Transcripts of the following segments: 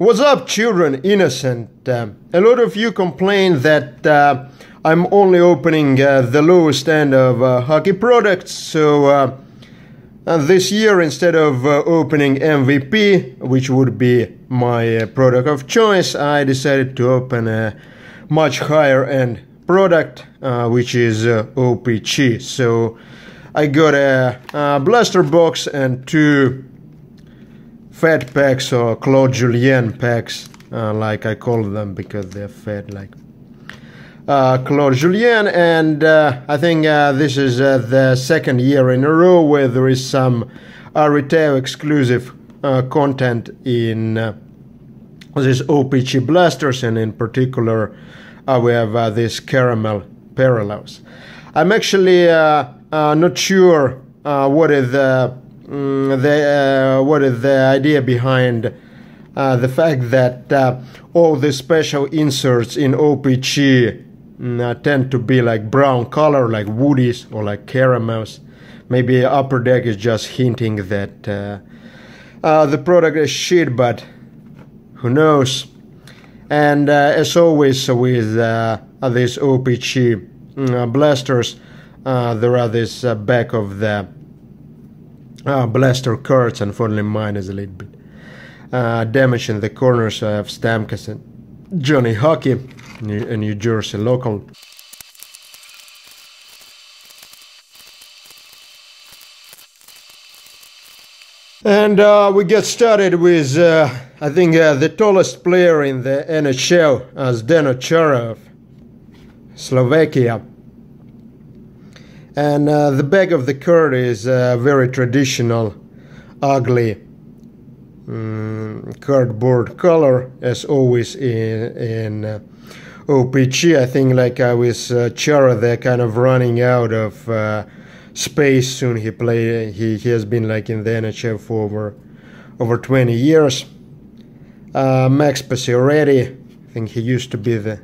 What's up, children, innocent? A lot of you complain that I'm only opening the lowest end of hockey products, so this year, instead of opening MVP, which would be my product of choice, I decided to open a much higher end product, which is O-Pee-Chee. So I got a blaster box and two fat packs, or Claude Julien packs, like I call them, because they're fat like Claude Julien. And I think this is the second year in a row where there is some retail exclusive content in these O-Pee-Chee blasters, and in particular we have these caramel parallels. I'm actually not sure what is the idea behind the fact that all the special inserts in O-Pee-Chee tend to be like brown color, like woodies or like caramels. Maybe Upper Deck is just hinting that the product is shit, but who knows. And as always with these O-Pee-Chee blasters, there are this back of the blaster cards. Unfortunately, mine is a little bit damaged in the corners. So I have Stamkos and Johnny Hockey, a New Jersey local. And we get started with, I think, the tallest player in the NHL, Zdeno Chara, Slovakia. And the back of the card is very traditional, ugly cardboard color, as always in O-Pee-Chee. I think like with Chara, they're kind of running out of space soon. He has been like in the NHL for over 20 years. Max Pacioretty, I think he used to be the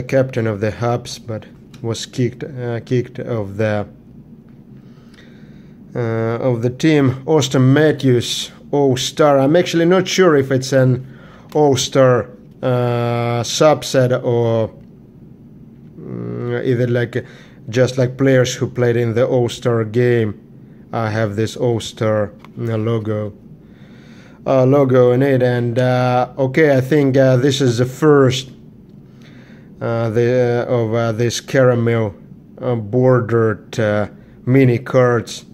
captain of the Hubs, but was kicked of the team. Austin Matthews, All-Star. I'm actually not sure if it's an All-Star subset or either like just like players who played in the All-Star game have this All-Star logo in it. And okay, I think this is the first of these caramel bordered mini cards,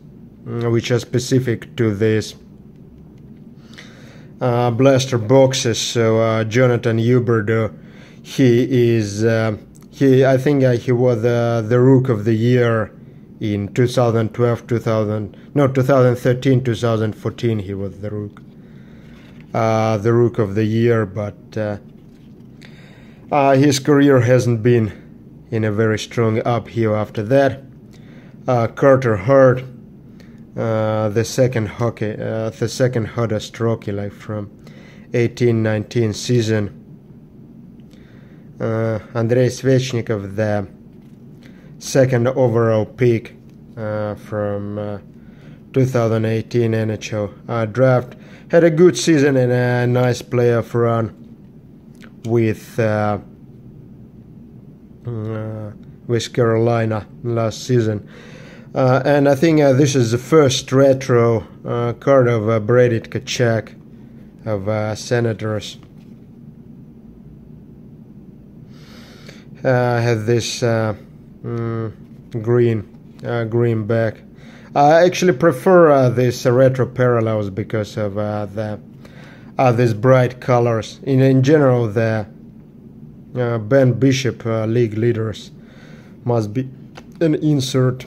which are specific to these blaster boxes. So Jonathan Huberdeau, I think he was the Rook of the Year in 2013, 2014. He was the Rook of the Year, but his career hasn't been in a very strong uphill after that. Carter Hart, the second hottest rookie, like from 18-19 season. Andrei Svechnikov, the second overall pick from 2018 NHL draft, had a good season and a nice playoff run with Carolina last season. And I think this is the first retro card of Brady Tkachuk of Senators. Had this green back. I actually prefer these retro parallels because of these bright colors. In general, the Ben Bishop league leaders must be an insert.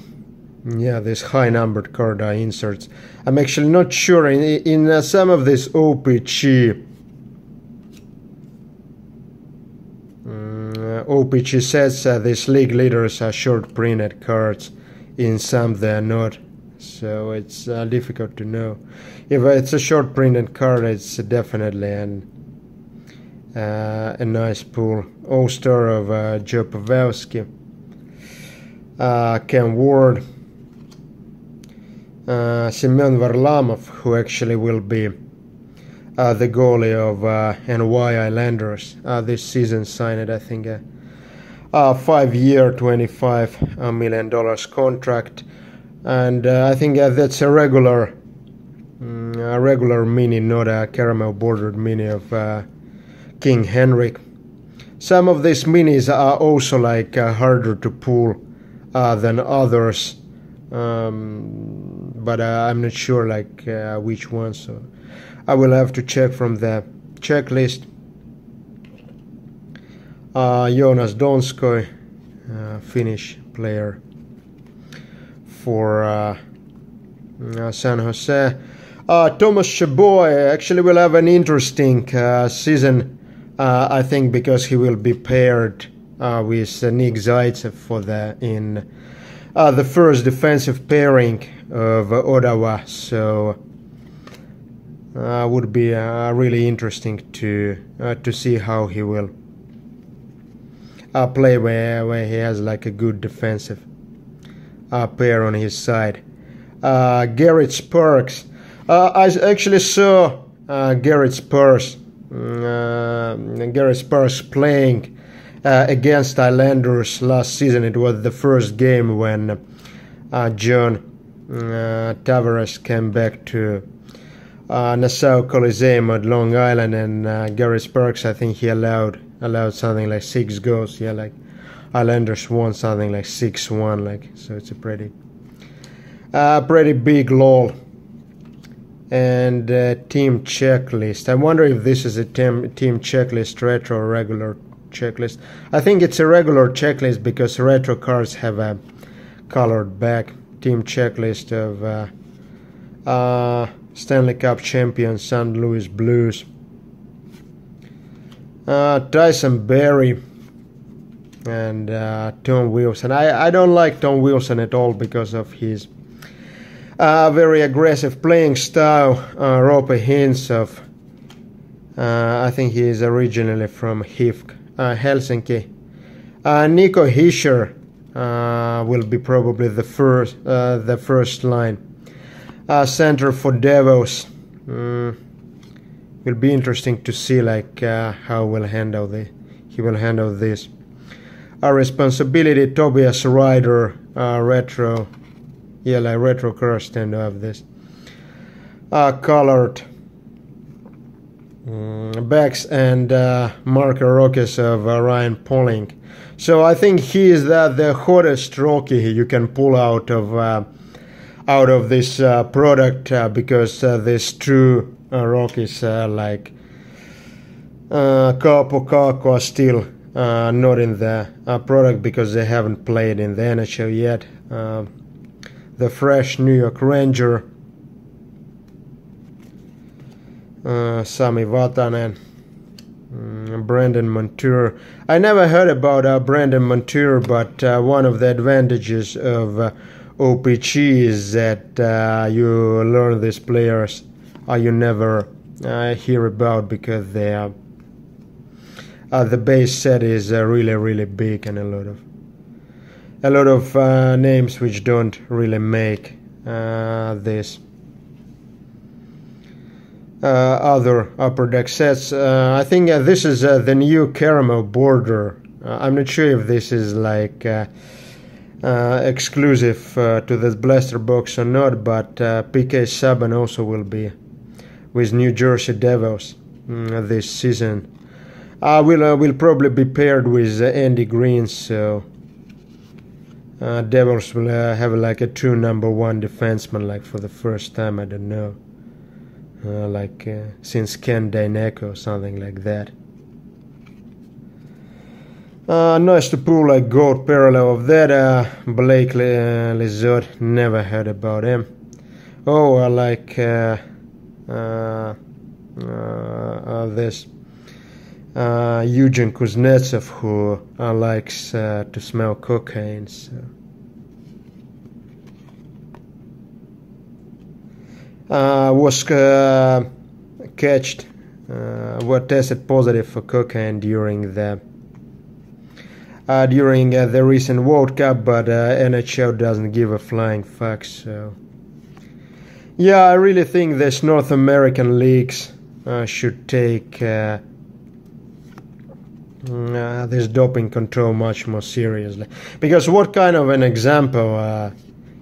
Yeah, these high numbered card inserts. I'm actually not sure in some of this O-Pee-Chee O-Pee-Chee sets, these league leaders are short printed cards. In some they're not, so it's difficult to know. If it's a short printed card, it's definitely a nice pull. All-Star of Joe Pavelski, Ken Ward, Semyon Varlamov, who actually will be the goalie of NY Islanders. This season signed, I think, a 5-year, $25 million contract, and I think that's a regular mini, not a caramel bordered mini of King Henrik. Some of these minis are also like harder to pull than others, but I'm not sure like which one, so I will have to check from the checklist. Jonas Donskoi, Finnish player for San Jose. Thomas Chabot actually will have an interesting season, I think, because he will be paired with Nick Zaitsev for the first defensive pairing of Ottawa. So would be really interesting to see how he will play where he has like a good defensive pair on his side. Garrett Sparks. I actually saw Garrett Sparks playing against Islanders last season. It was the first game when John Tavares came back to Nassau Coliseum at Long Island, and Garrett Sparks, I think he allowed something like 6 goals. Yeah, like Islanders won something like 6-1, like, so it's a pretty big lull. And team checklist. I wonder if this is a team checklist, retro or regular checklist. I think it's a regular checklist because retro cards have a colored back. Team checklist of Stanley Cup champion St. Louis Blues. Tyson Barrie and Tom Wilson. I don't like Tom Wilson at all because of his very aggressive playing style. Roope Hintz, I think he is originally from HIFK, Helsinki. Nico Hischier will be probably the first line center for Devils. Will be interesting to see like how he will handle this. Our responsibility, Tobias Ryder, retro. Yeah, like retro cars tend to have this colored backs, and marker Rockies of Ryan Poling. So I think he is the hottest rookie you can pull out of this product, because these two Rockies like Kaapo Kakko are still not in the product because they haven't played in the NHL yet. The fresh New York Ranger, Sami Vatanen, Brandon Montour. I never heard about Brandon Montour, but one of the advantages of O-Pee-Chee is that you learn these players you never hear about, because they are the base set is really big, and a lot of names which don't really make this other upper deck sets. I think this is the new caramel border. I'm not sure if this is like exclusive to this blaster box or not, but PK Subban also will be with New Jersey Devils this season. Will probably be paired with Andy Green, so Devils will have like a true #1 defenseman, like for the first time, I don't know, since Ken Daineko or something like that. Nice to pull like gold parallel of that. Blake Lizotte, never heard about him. Oh, I like this Eugen Kuznetsov, who likes to smell cocaine. So. Was tested positive for cocaine during the recent World Cup, but NHL doesn't give a flying fuck. So yeah, I really think these North American leagues should take this doping control much more seriously, because what kind of an example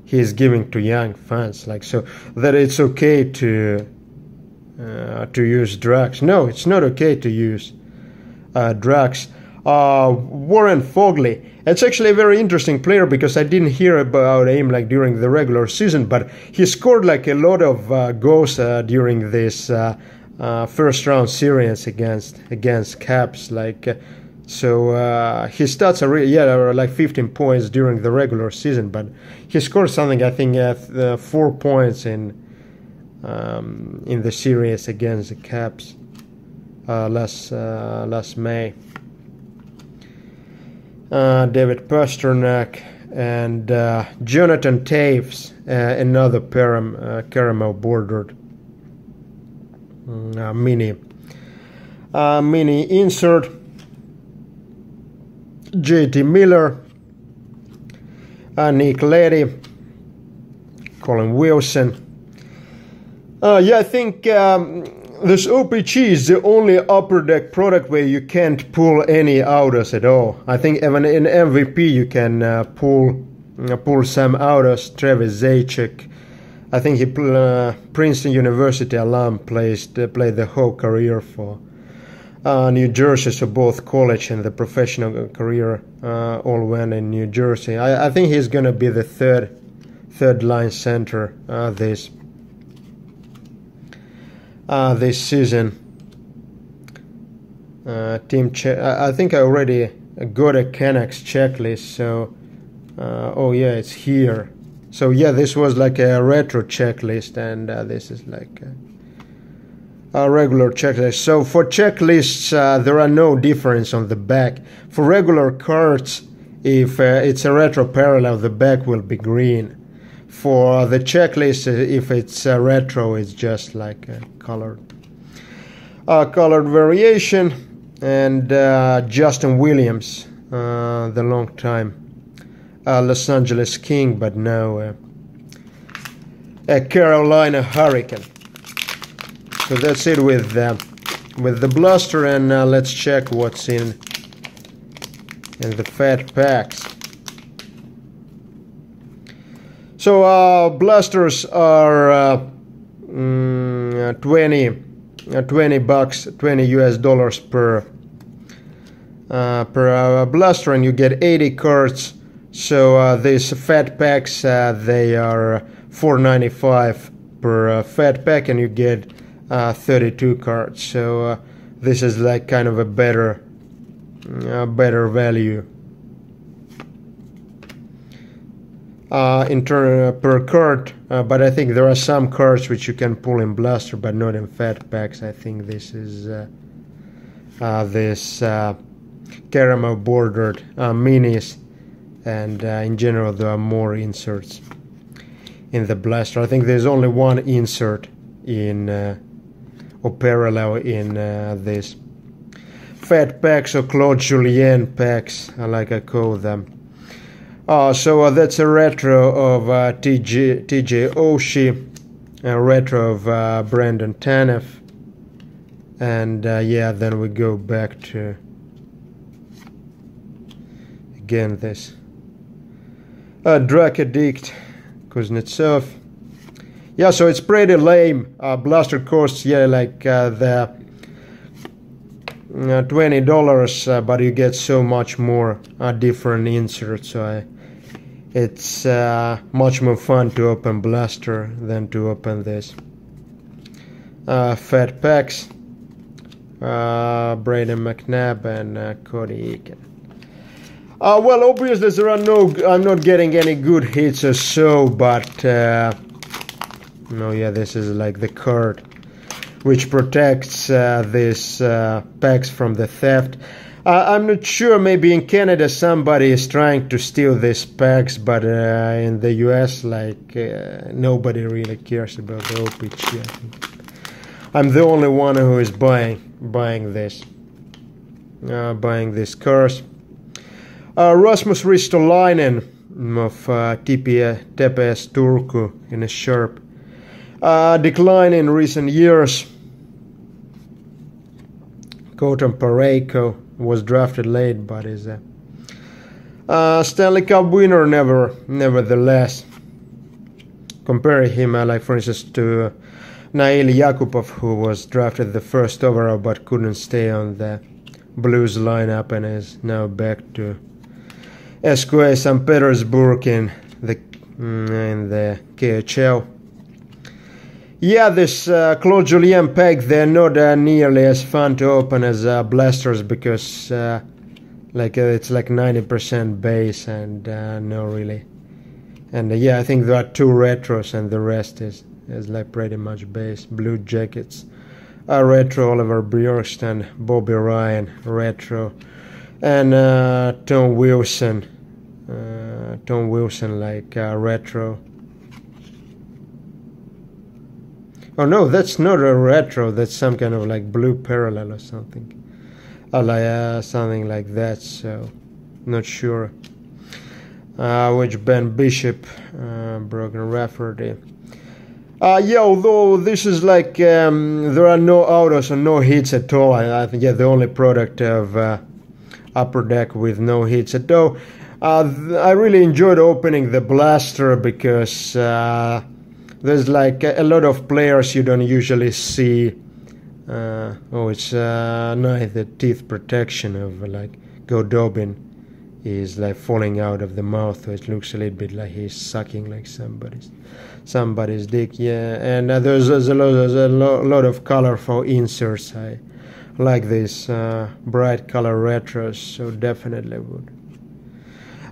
he's giving to young fans, like, so that it's okay to use drugs. No, it's not okay to use drugs. Warren Fogley, it's actually a very interesting player, because I didn't hear about him like during the regular season, but he scored like a lot of goals during this first round series against Caps, like so his stats are really, like 15 points during the regular season, but he scored something, I think 4 points in the series against the Caps last May. David Pasternak and Jonathan Taves, another caramel bordered mini insert. JT Miller, Nick Leddy, Colin Wilson. I think this O-Pee-Chee is the only upper deck product where you can't pull any autos at all. I think even in MVP you can pull some autos. Travis Zajac, I think he Princeton University alum, played the whole career for New Jersey, so both college and the professional career all went in New Jersey. I think he's gonna be the third line center this season. Team check. I think I already got a Canucks checklist. So, oh yeah, it's here. So yeah, this was like a retro checklist, and this is like a regular checklist. So for checklists, there are no difference on the back. For regular cards, if it's a retro parallel, the back will be green. For the checklist, if it's retro, it's just like a colored variation. And Justin Williams, the long time Los Angeles King, but now a Carolina Hurricane. So that's it with the blaster, and let's check what's in the fat packs. So blasters are 20 bucks, $20 US per blaster, and you get 80 cards. So these fat packs, they are $4.95 per fat pack, and you get 32 cards. So this is like kind of a better value in turn per card, but I think there are some cards which you can pull in blaster but not in fat packs. I think this is this caramel bordered minis, and in general there are more inserts in the blaster. I think there's only one insert in or parallel in this fat packs, or Claude Julien packs, like I call them. So that's a retro of TJ Oshie, a retro of Brandon Tanev, and yeah, then we go back to again this Drag Addict Kuznetsov. Yeah, so it's pretty lame. Blaster costs, yeah, like the $20, but you get so much more different inserts. So it's much more fun to open blaster than to open this fat packs. Braden McNabb and Cody Eakin. Well, obviously there are I'm not getting any good hits or so, but no, yeah, this is like the card which protects these packs from the theft. I'm not sure, maybe in Canada somebody is trying to steal these packs, but in the US, like, nobody really cares about the O-Pee-Chee. I'm the only one who is buying this cars. Rasmus Ristolainen of TPS Turku in a sharp decline in recent years. Colton Parayko was drafted late, but is a Stanley Cup winner nevertheless. Compare him, like for instance, to Nail Yakupov, who was drafted the first overall but couldn't stay on the Blues lineup and is now back to SKA St. Petersburg in the KHL. Yeah, this Claude Julien pack, they're not nearly as fun to open as blasters because it's like 90% base and no really. And yeah, I think there are 2 retros and the rest is like pretty much base. Blue Jackets retro, Oliver Bjorkstrand, Bobby Ryan retro, and Tom Wilson like retro. Oh no, that's not a retro, that's some kind of like blue parallel or something. Like something like that, so not sure. Which Ben Bishop, Brogan Rafferty. Yeah, although this is like there are no autos and no hits at all. I think the only product of Upper Deck with no hits at all. I really enjoyed opening the blaster because there's like a lot of players you don't usually see. It's nice. The teeth protection of like Godobin is like falling out of the mouth, so it looks a little bit like he's sucking like somebody's dick. Yeah, and there's a lot of colorful inserts. I like these bright color retros, so definitely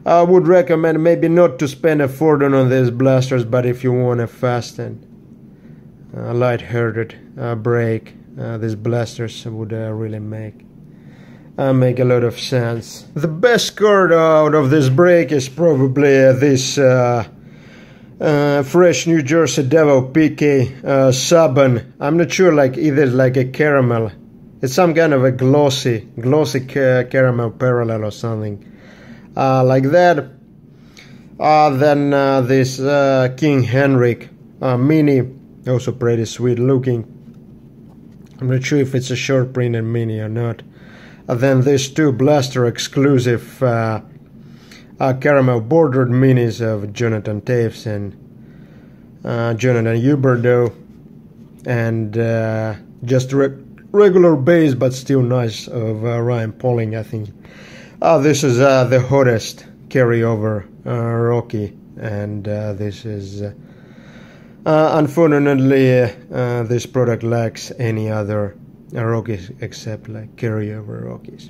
I would recommend maybe not to spend a fortune on these blasters, but if you want a fast and light-hearted break, these blasters would really make a lot of sense. The best card out of this break is probably this fresh New Jersey Devil PK Saban. I'm not sure, like either like a caramel. It's some kind of a glossy caramel parallel or something like that. Then this King Henrik mini, also pretty sweet looking. I'm not sure if it's a short printed mini or not. Then these 2 blaster exclusive caramel bordered minis of Jonathan Taves and Jonathan Huberdeau, and just regular base but still nice of Ryan Pauling. I think this is the hottest carryover Rocky, and this is unfortunately this product lacks any other Rockies except like carryover Rockies.